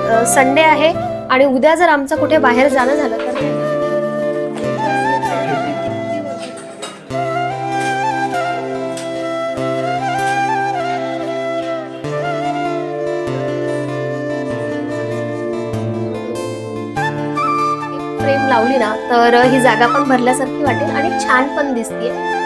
Sunday आहे आणि उद्या जर आमचं कुठे बाहेर जाणं झालं तर फ्रेम लावली ना तर ही जागा पण भरल्यासारखी वाटेल आणि छान पण दिसते।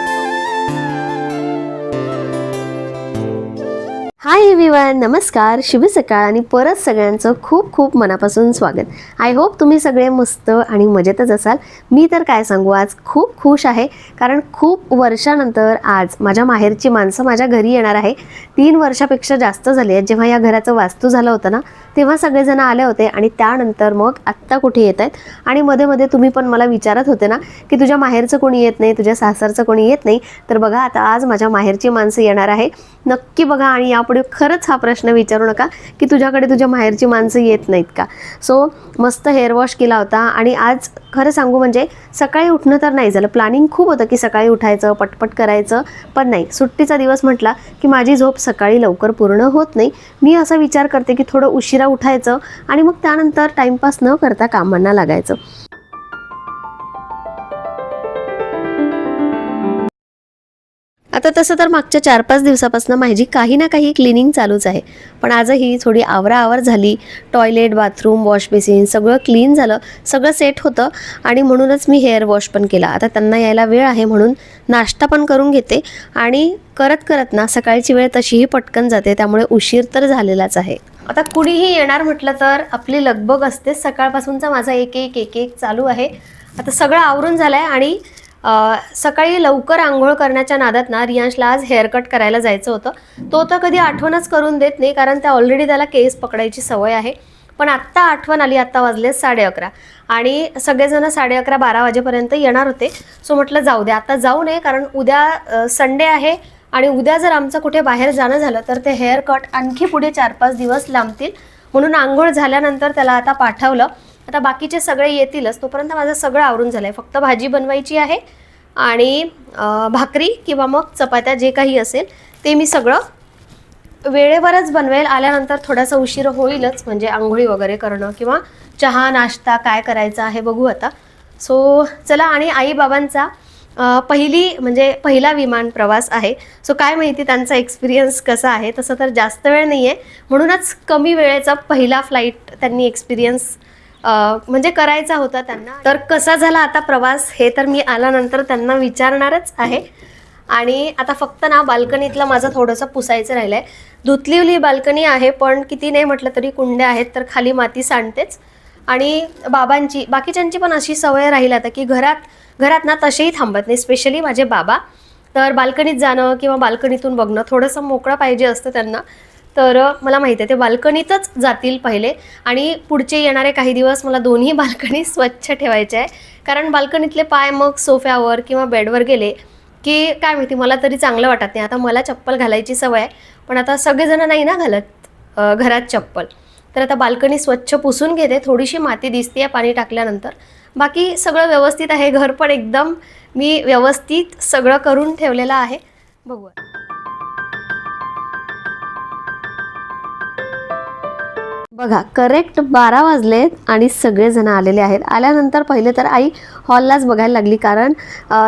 हाय एव्हरीवन, नमस्कार, शुभ सकाळ आणि परत सगळ्यांचं खूप खूप मनापासून स्वागत। आय होप तुम्ही सगळे मस्त आणि मजेतच असाल। मी तर काय सांगू, आज खूप खुश आहे कारण खूप वर्षानंतर आज माझ्या माहेरची माणसं माझ्या घरी येणार आहे। 3 वर्षापेक्षा जास्त झाले आहेत। जेव्हा या घराचं वास्तू झालं होतं ना तेव्हा सगळेजण आले होते आणि त्यानंतर मग आत्ता कुठे येत आहेत। आणि मध्ये मध्ये तुम्ही पण मला विचारत होते ना की तुझ्या माहेरचं कोणी येत नाही, तुझ्या सासरचं कोणी येत नाही, तर बघा आता आज माझ्या माहेरची माणसं येणार आहे। नक्की बघा आणि यापुढे खरंच हा प्रश्न विचारू नका की तुझ्याकडे तुझ्या माहेरची माणसं येत नाहीत का। सो मस्त हेअर वॉश केला होता आणि आज खरं सांगू म्हणजे सकाळी उठणं तर नाही झालं। प्लॅनिंग खूप होतं की सकाळी उठायचं, पटपट करायचं, पण नाही, सुट्टीचा दिवस म्हटला की माझी झोप सकाळी लवकर पूर्ण होत नाही। मी असा विचार करते की थोडं उशिरा उठायचं आणि मग त्यानंतर टाइमपास न करता कामांना लागायचं। आता तसं तर मागच्या 4-5 दिवसापासून माझी काही ना काही क्लिनिंग चालूच आहे, पण आजही थोडी आवराआवर झाली। टॉयलेट, बाथरूम, वॉश बेसिन सगळं क्लीन झालं, सगळं सेट होतं आणि म्हणूनच मी हेअर वॉश पण केला। आता त्यांना यायला वेळ आहे म्हणून नाश्ता पण करून घेते आणि करत करत ना सकाळची वेळ तशीही पटकन जाते, त्यामुळे उशीर तर झालेलाच आहे। आता कुणीही येणार म्हटलं तर आपली लगबग असते। सकाळपासूनचा माझा एक एक चालू आहे। आता सगळं आवरून झालंय आणि सकाळी लवकर आंघोळ करण्याच्या नादात ना रियांशला आज हेअरकट करायला जायचं होतं। तो तर कधी आठवणच करून देत नाही कारण त्या ऑलरेडी त्याला केस पकडायची सवय आहे। पण आत्ता आठवण आली, आत्ता वाजले 11:30 आणि सगळेजण 11:30-12 वाजेपर्यंत येणार होते। सो म्हटलं जाऊ दे, आता जाऊ नये कारण उद्या संडे आहे आणि उद्या जर आमचं कुठे बाहेर जाणं झालं तर ते हेअरकट आणखी पुढे 4-5 दिवस लांबतील। म्हणून आंघोळ झाल्यानंतर त्याला आता पाठवलं। आता बाकीचे सगळे येतीलच, तोपर्यंत माझं सगळं आवरून झालं आहे। फक्त भाजी बनवायची आहे आणि भाकरी किंवा मग चपात्या जे काही असेल ते मी सगळं वेळेवरच बनवेल। आल्यानंतर थोडासा उशीर होईलच, म्हणजे आंघोळी वगैरे करणं किंवा चहा नाश्ता काय करायचा आहे बघू आता। सो चला, आणि आई बाबांचा पहिला विमान प्रवास आहे। सो काय माहिती त्यांचा एक्सपिरियन्स कसा आहे। तसं तर जास्त वेळ नाही आहे म्हणूनच कमी वेळेचा पहिला फ्लाईट त्यांनी एक्सपिरियन्स म्हणजे करायचा होता त्यांना। तर कसा झाला आता प्रवास हे तर मी आल्यानंतर त्यांना विचारणारच आहे। आणि आता फक्त ना बाल्कनीतलं माझं थोडंसं पुसायचं राहिलं आहे। धुतलेली बाल्कनी आहे पण किती नाही म्हटलं तरी कुंड्या आहेत तर खाली माती सांडतेच। आणि बाबांची बाकीच्यांची पण अशी सवय राहील आता की घरात ना तसेही थांबत नाही, स्पेशली माझे बाबा तर बाल्कनीत जाणं किंवा बाल्कनीतून बघणं थोडंसं मोकळं पाहिजे असतं त्यांना। तर मला माहिती आहे ते बाल्कनीतच जातील पहिले आणि पुढचे येणारे काही दिवस मला दोन्ही बाल्कनी स्वच्छ ठेवायचे आहे कारण बाल्कनीतले पाय मग सोफ्यावर किंवा बेडवर गेले की काय माहिती मला तरी चांगलं वाटत नाही। आता मला चप्पल घालायची सवय आहे पण आता सगळेजण नाही ना घालत घरात चप्पल, तर आता बाल्कनी स्वच्छ पुसून घेते। थोडीशी माती दिसते पाणी टाकल्यानंतर, बाकी सगळं व्यवस्थित आहे। घर पण एकदम मी व्यवस्थित सगळं करून ठेवलेलं आहे। बघू बघा, करेक्ट 12 वाजलेत आणि सगळेजण आलेले आहेत। आल्यानंतर पहिले तर आई हॉललाच बघायला लागली कारण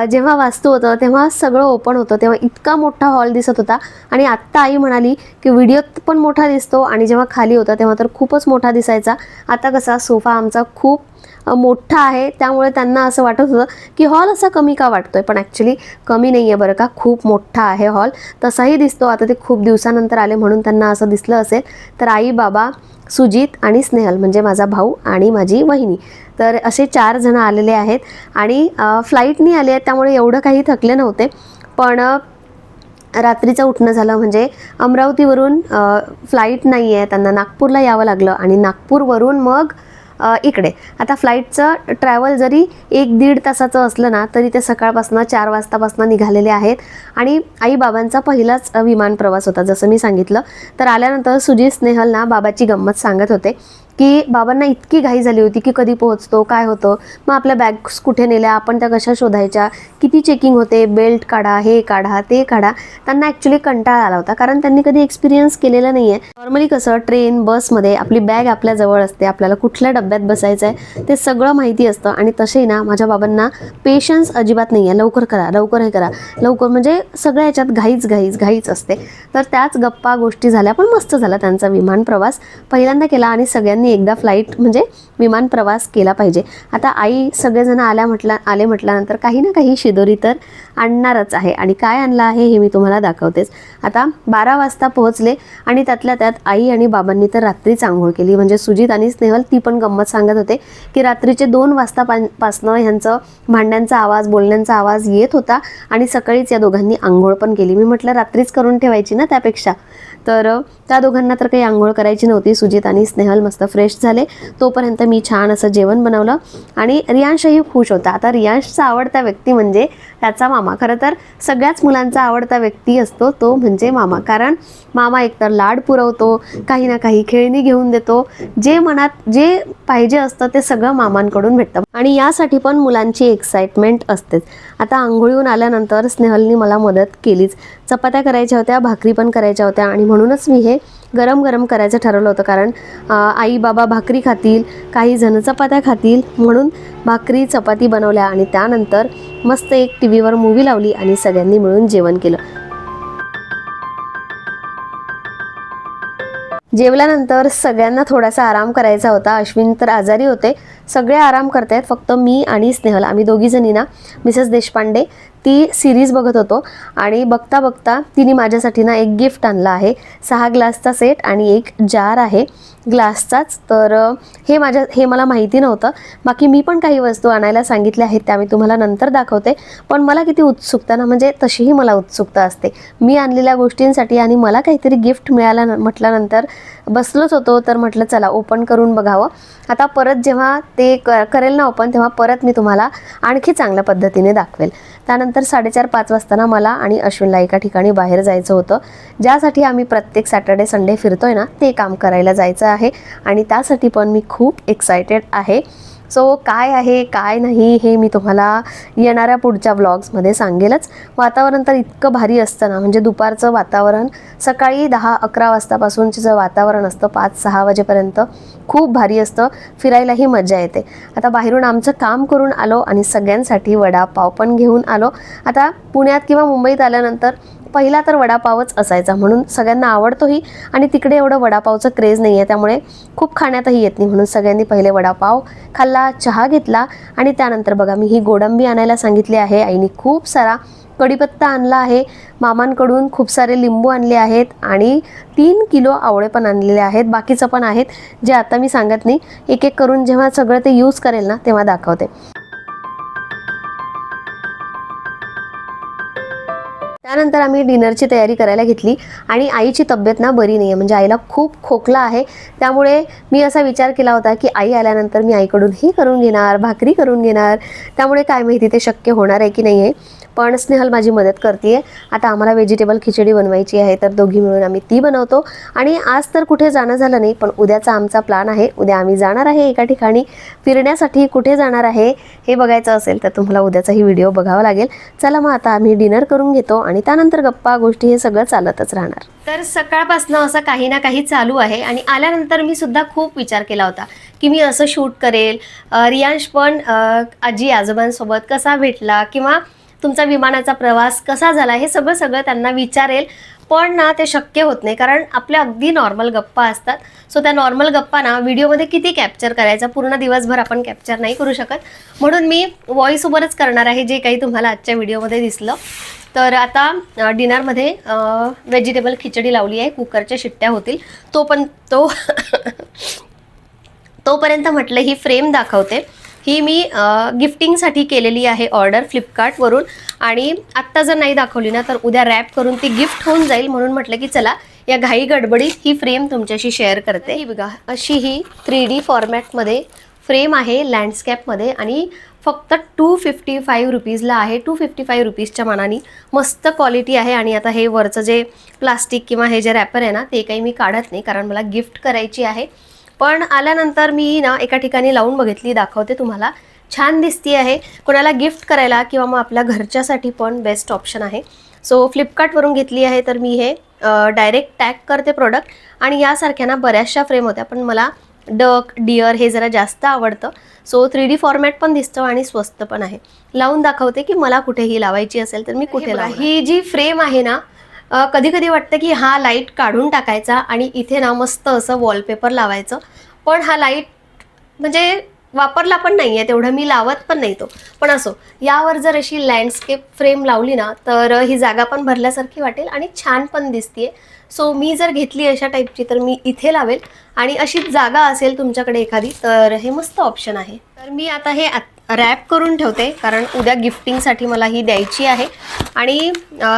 जेव्हा वास्तू होतं तेव्हा सगळं ओपन होतं, तेव्हा इतका मोठा हॉल दिसत होता। आणि आत्ता आई म्हणाली की व्हिडिओत पण मोठा दिसतो आणि जेव्हा खाली होता तेव्हा तर खूपच मोठा दिसायचा। आता कसा सोफा आमचा खूप मोठा आहे त्यामुळे त्यांना असं वाटत होतं की हॉल असा कमी का वाटतोय, पण ॲक्च्युली कमी नाही आहे बरं का, खूप मोठा आहे हॉल तसाही दिसतो। आता ते खूप दिवसानंतर आले म्हणून त्यांना असं दिसलं असेल। तर आई, बाबा, सुजित आणि स्नेहल म्हणजे माझा भाऊ आणि माझी वहिनी, तर असे 4 जण आलेले आहेत। आणि फ्लाईटनी आले आहेत त्यामुळे एवढं काही थकले नव्हते, पण रात्रीचं उठणं झालं म्हणजे अमरावतीवरून फ्लाईट नाही आहे, त्यांना नागपूरला यावं लागलं आणि नागपूरवरून मग इकडे। आता फ्लाईटचं ट्रॅव्हल जरी 1-1.5 तासाचं असलं ना तरी ते सकाळपासून 4 वाजतापासून निघालेले आहेत। आणि आई बाबांचा पहिलाच विमान प्रवास होता जसं मी सांगितलं। तर आल्यानंतर सुजित, स्नेहल ना बाबाची गंमत सांगत होते की बाबांना इतकी घाई झाली होती की कधी पोहोचतो, काय होतं, मग आपल्या बॅग्स कुठे नेल्या, आपण त्या कशा शोधायच्या, किती चेकिंग होते, बेल्ट काढा, हे काढा, ते काढा. त्यांना ॲक्च्युली कंटाळा आला होता, कारण त्यांनी कधी एक्सपिरियन्स केलेला नाही आहे. नॉर्मली कसं ट्रेन बसमध्ये आपली बॅग आपल्या जवळ असते, आपल्याला कुठल्या डब्यात बसायचं आहे ते सगळं माहिती असतं. आणि तसेही ना माझ्या बाबांना पेशन्स अजिबात नाही आहे. लवकर करा, लवकर हे करा, लवकर, म्हणजे सगळ्या याच्यात घाईच असते. तर त्याच गप्पा गोष्टी झाल्या, पण मस्त झाला त्यांचा विमान प्रवास पहिल्यांदा केला. आणि सगळ्यांनी एकदा फ्लाईट म्हणजे विमान प्रवास केला पाहिजे. आता आई सगळेजण आले म्हटल्यानंतर काही ना काही शिदोरी तर आणणारच आहे. आणि काय आणलं आहे हे मी तुम्हाला दाखवतेच. आता 12 वाजता पोहोचले आणि त्यातल्या त्यात आई आणि बाबांनी तर रात्रीच आंघोळ केली. म्हणजे सुजित आणि स्नेहल ती पण गंमत सांगत होते की रात्रीचे 2 वाजतापासनं ह्यांचं भांड्यांचा आवाज, बोलण्यांचा आवाज येत होता आणि सकाळीच या दोघांनी आंघोळ पण केली. मी म्हटलं रात्रीच करून ठेवायची ना त्यापेक्षा. तर त्या दोघांना तर काही आंघोळ करायची नव्हती. सुजित आणि स्नेहल मस्त फ्रेश झाले. तोपर्यंत मी छान असं जेवण बनवलं आणि रियांशही खुश होता. आता रियांशचा आवडता व्यक्ती म्हणजे त्याचा मामा. खरं तर सगळ्याच मुलांचा आवडता व्यक्ती असतो तो म्हणजे मामा, कारण मामा एकतर लाड पुरवतो, काही ना काही खेळणी घेऊन देतो, जे मनात जे पाहिजे असतं ते सगळं मामांकडून भेटतं. आणि यासाठी पण मुलांची एक्साइटमेंट असतेच. आता आंघोळीहून आल्यानंतर स्नेहलनी मला मदत केलीच. चपात्या करायच्या होत्या, भाकरी पण करायच्या होत्या आणि म्हणूनच मी हे गरम गरम करायचं ठरवलं होतं. कारण आई बाबा भाकरी खातील, काही जण चपात्या खातील, म्हणून भाकरी चपाती बनवल्या आणि त्यानंतर मस्त एक टीव्हीवर मूवी लावली आणि सगळ्यांनी मिळून जेवण केलं. जेवल्यानंतर सगळ्यांना थोडासा आराम करायचा होता. अश्विन तर आजारी होते, सगळे आराम करतायत, फक्त मी आणि स्नेहल आम्ही दोघी जणी ना मिसेस देशपांडे ती सिरीज बघत होतो. आणि बघता बघता तिने माझ्यासाठी ना एक गिफ्ट आणलं आहे. 6 ग्लासचा सेट आणि एक जार आहे ग्लासचाच. तर हे मला माहिती नव्हतं. बाकी मी पण काही वस्तू आणायला सांगितल्या आहेत, त्या मी तुम्हाला नंतर दाखवते. पण मला किती उत्सुकता ना, म्हणजे तशीही मला उत्सुकता असते मी आणलेल्या गोष्टींसाठी. आणि मला काहीतरी गिफ्ट मिळालं म्हटल्यानंतर बसलोच होतो, तर म्हटलं चला ओपन करून बघावं. आता परत जेव्हा ते करेल ना ओपन, तेव्हा परत मी तुम्हाला आणखी चांगल्या पद्धतीने दाखवेल. त्यानंतर 4:30-5 वाजता मला आणि अश्विनला एका ठिकाणी बाहेर जायचं होतं, ज्यासाठी आम्ही प्रत्येक सॅटर्डे संडे फिरतोय ना ते काम करायला जायचं आहे. आणि त्यासाठी पण मी खूप एक्सायटेड आहे. सो काय आहे काय नाही हे मी तुम्हाला येणाऱ्या पुढच्या व्लॉग्समध्ये सांगेलच. वातावरण तर इतकं भारी असतं ना, म्हणजे दुपारचं वातावरण सकाळी 10-11 वाजतापासूनचं जे वातावरण असतं 5-6 वाजेपर्यंत खूप भारी असतं, फिरायलाही मजा येते. आता बाहेरून आमचं काम करून आलो आणि सगळ्यांसाठी वडापाव पण घेऊन आलो. आता पुण्यात किंवा मुंबईत आल्यानंतर पहिला तर वडापावच असायचा, म्हणून सगळ्यांना आवडतोही. आणि तिकडे एवढं वडापावचं क्रेज नाही आहे, त्यामुळे खूप खाण्यातही येत नाही, म्हणून सगळ्यांनी पहिले वडापाव खाल्ला, चहा घेतला. आणि त्यानंतर बघा मी ही गोडंबी आणायला सांगितली आहे. आईने खूप सारा कढीपत्ता आणला आहे, मामांकडून खूप सारे लिंबू आणले आहेत आणि 3 किलो आवळे पण आणलेले आहेत. बाकीचं पण आहेत जे आता मी सांगत नाही, एक एक करून जेव्हा सगळं ते यूज करेल ना तेव्हा दाखवते. त्यानंतर आम्ही डिनरची तयारी करायला घेतली. आणि आईची तब्येत ना बरी नाही आहे, म्हणजे आईला खूप खोकला आहे. त्यामुळे मी असा विचार केला होता की आई आल्यानंतर मी आईकडून ही करून घेणार, भाकरी करून घेणार. त्यामुळे काय माहिती ते शक्य होणार आहे की नाही आहे, पण स्नेहल माझी मदत करते. आता आम्हाला व्हेजिटेबल खिचडी बनवायची आहे, तर दोघी मिळून आम्ही ती बनवतो. आणि आज तर कुठे जाणं झालं नाही, पण उद्याचा आमचा प्लॅन आहे. उद्या आम्ही जाणार आहे एका ठिकाणी फिरण्यासाठी. कुठे जाणार आहे हे बघायचं असेल तर तुम्हाला उद्याचाही व्हिडिओ बघावा लागेल. चला मग आता आम्ही डिनर करून घेतो आणि त्यानंतर गप्पा गोष्टी हे सगळं चालतच राहणार. तर सकाळपासून असं काही ना काही चालू आहे. आणि आल्यानंतर मी सुद्धा खूप विचार केला होता की मी असं शूट करेल. रियांश पण आजी आजोबांसोबत कसा भेटला किंवा तुमचा विमानाचा प्रवास कसा झाला हे सगळं त्यांना विचारेल. पण ना ते शक्य होत नाही, कारण आपल्या अगदी नॉर्मल गप्पा असतात. सो त्या नॉर्मल गप्पा ना व्हिडिओमध्ये किती कॅप्चर करायचा, पूर्ण दिवसभर आपण कॅप्चर नाही करू शकत. म्हणून मी व्हॉइस ओव्हरच करणार आहे, जे काही तुम्हाला आजच्या व्हिडिओमध्ये दिसलं. तर आता डिनरमध्ये व्हेजिटेबल खिचडी लावली आहे, कुकरच्या शिट्ट्या होतील तोपर्यंत म्हटलं ही फ्रेम दाखवते. ही मी गिफ्टिंगसाठी केलेली आहे ऑर्डर फ्लिपकार्टवरून. आणि आत्ता जर नाही दाखवली ना तर उद्या रॅप करून ती गिफ्ट होऊन जाईल, म्हणून म्हटलं की चला या घाई गडबडीत ही फ्रेम तुमच्याशी शेअर करते. ही बघा अशी ही 3D फॉर्मॅटमध्ये फ्रेम आहे लँडस्केपमध्ये आणि फक्त 255 रुपीजला आहे. 255 रुपीजच्या मानाने मस्त क्वालिटी आहे. आणि आता हे वरचं जे प्लास्टिक किंवा हे जे रॅपर आहे ना ते काही मी काढत नाही, कारण मला गिफ्ट करायची आहे. पण आल्यानंतर मी ना एका ठिकाणी लावून बघितली, दाखवते तुम्हाला. छान दिसती आहे, कोणाला गिफ्ट करायला किंवा मग आपल्या घरच्यासाठी पण बेस्ट ऑप्शन आहे. सो फ्लिपकार्टवरून घेतली आहे. तर मी हे डायरेक्ट टॅग करते प्रोडक्ट. आणि यासारख्या ना बऱ्याचशा फ्रेम होत्या, पण मला डक डिअर हे जरा जास्त आवडतं. सो 3D फॉर्मॅट पण दिसतं आणि स्वस्त पण आहे. लावून दाखवते की मला कुठेही लावायची असेल तर मी कुठे लावणार. ही जी फ्रेम आहे ना, कधी कधी वाटतं की हा लाईट काढून टाकायचा आणि इथे ना मस्त असं वॉलपेपर लावायचं, पण हा लाईट म्हणजे वापरला पण नाही आहे, तेवढं मी लावत पण नाही तो. पण असो, यावर जर अशी लँडस्केप फ्रेम लावली ना तर ही जागा पण भरल्यासारखी वाटेल आणि छान पण दिसते. सो मी जर घेतली अशा टाईपची तर मी इथे लावेल. आणि अशीच जागा असेल तुमच्याकडे एखादी तर हे मस्त ऑप्शन आहे. तर मी आता हे रॅप करून ठेवते, कारण उद्या गिफ्टिंगसाठी मला ही द्यायची आहे. आणि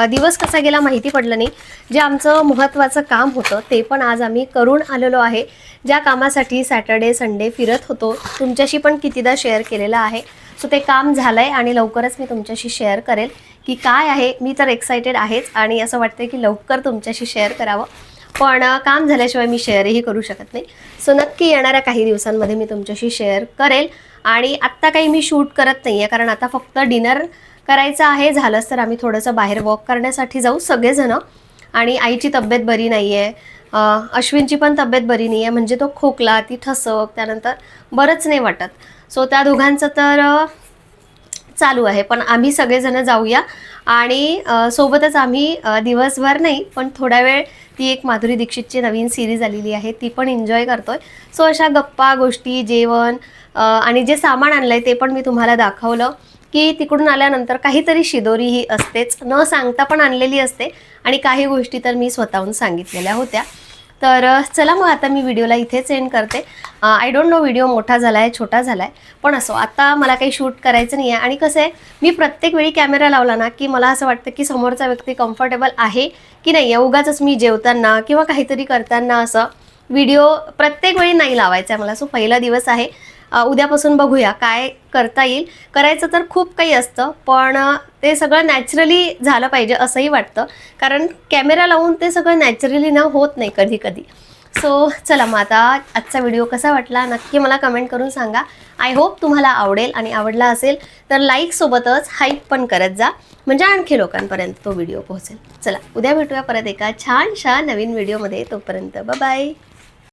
दिवस कसा गेला माहिती पडलं नाही. जे आमचं महत्त्वाचं काम होतं ते पण आज आम्ही करून आलेलो आहे. ज्या कामासाठी सॅटर्डे संडे फिरत होतो, तुमच्याशी पण कितीदा शेअर केलेलं आहे. सो ते काम झालं आहे आणि लवकरच मी तुमच्याशी शेअर करेल की काय आहे. मी तर एक्सायटेड आहेच आणि असं वाटतं की लवकर तुमच्याशी शेअर करावं, पण काम झाल्याशिवाय मी शेअरही करू शकत नाही. सो नक्की येणाऱ्या काही दिवसांमध्ये मी तुमच्याशी शेअर करेल. आणि आत्ता काही मी शूट करत नाही आहे, कारण आता फक्त डिनर करायचं आहे. झालंच तर आम्ही थोडंसं बाहेर वॉक करण्यासाठी जाऊ सगळेजणं. आणि आईची तब्येत बरी नाही आहे, अश्विनची पण तब्येत बरी नाही आहे. म्हणजे तो खोकला, ती ठसक, त्यानंतर बरंच नाही वाटत. सो त्या दोघांचं तर चालू आहे. पण आम्ही सगळेजण जाऊया आणि सोबतच आम्ही दिवसभर नाही पण थोडा वेळ ती एक माधुरी दीक्षितची नवीन सिरीज आलेली आहे ती पण एन्जॉय करतोय. सो अशा गप्पा गोष्टी, जेवण आणि जे सामान आणलंय ते पण मी तुम्हाला दाखवलं की तिकडून आल्यानंतर काहीतरी शिदोरी ही असतेच, न सांगता पण आणलेली असते. आणि काही गोष्टी तर मी स्वतःहून सांगितलेल्या होत्या. तर चला मग आता मी व्हिडिओला इथेच एंड करते. आय डोंट नो व्हिडिओ मोठा झाला आहे छोटा झाला आहे, पण असो आता मला काही शूट करायचं नाही आहे. आणि कसं आहे, मी प्रत्येक वेळी कॅमेरा लावला ना की मला असं वाटतं की समोरचा व्यक्ती कम्फर्टेबल आहे की नाही. उगाचच मी जेवताना किंवा काहीतरी करताना असं व्हिडिओ प्रत्येक वेळी नाही लावायचा आहे मला. सो पहिला दिवस आहे, उद्यापासून बघूया काय करता येईल. करायचं तर खूप काही असतं, पण ते सगळं नॅचरली झालं पाहिजे असंही वाटतं, कारण कॅमेरा लावून ते सगळं नॅचरली ना होत नाही कधी कधी. सो चला मग आता आजचा व्हिडिओ कसा वाटला नक्की मला कमेंट करून सांगा. आय होप तुम्हाला आवडेल, आणि आवडला असेल तर लाईकसोबतच हाईप पण करत जा, म्हणजे आणखी लोकांपर्यंत तो व्हिडिओ पोहोचेल. चला उद्या भेटूया परत एका छानशा नवीन व्हिडिओमध्ये. तोपर्यंत बाय बाय.